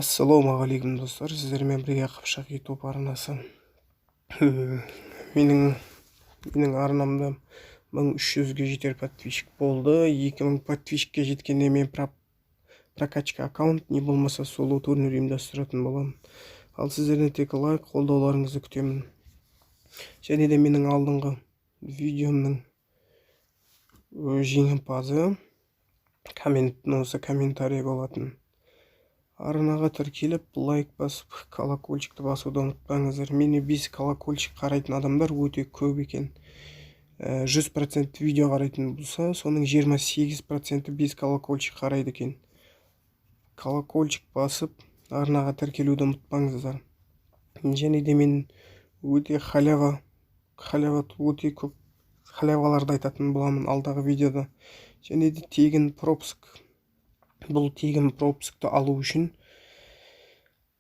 Ассалаумағалейкум достар, сіздермен бірге Қыпшақ YouTube арнасы. Менің арнамда 1300-ге жетер подписчик болды. 2000 подписчикке жеткенде мен прокачка аккаунт не болмаса соло турнир ұйымдастыратын боламын. Ал сіздерден тек лайк, қолдауларыңызды күтемін. Және де менің алдыңғы видеомның жеңімпазы комментарий болатын. Арнаға тіркеліп, лайк басып, колокольчикті басуды ұмытпаңыздар. Мені 5 колокольчик қарайтын адамдар өте көп екен. 100% видео қарайтын болса, соның 28% 5 колокольчик қарайды екен. Колокольчик басып, арнаға тіркелуді ұмытпаңыздар. Және де мен өте өте көп халяваларды айтатын боламын алдағы видеода. Және де тегін пропуск. Бұл тегін пропускты алу үшін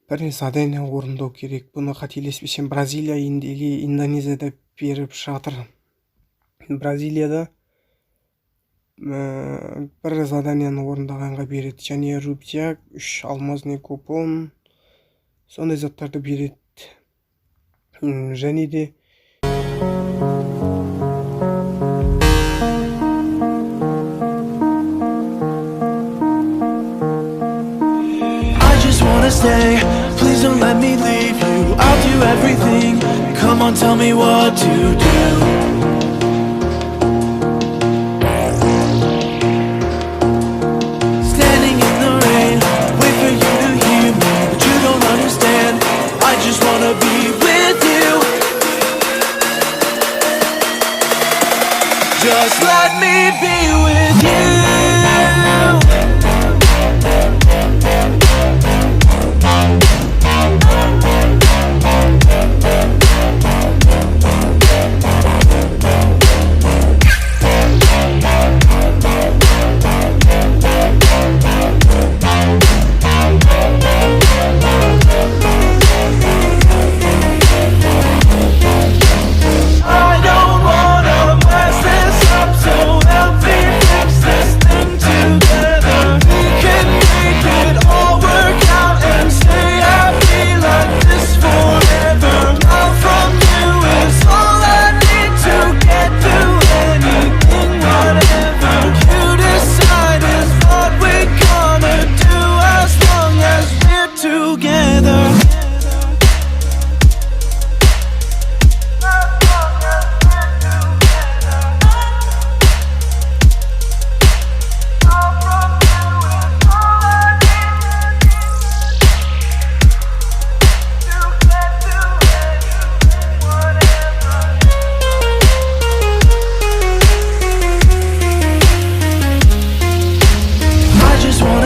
бір задание орындау керек. Бұны қателеспесем Бразилия или Индонезияда беріп жатыр. Бразилияда бір заданияны орындағанға береді. Және рубтяк, 3 алмазный купон, сондай заттарды береді. Және де stay, please don't let me leave you. I'll do everything, come on tell me what to do. Standing in the rain, wait for you to hear me, but you don't understand, I just wanna be with you. Just let me be with you.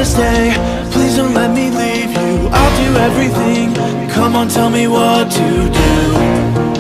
Stay, please don't let me leave you. I'll do everything, come on tell me what to do.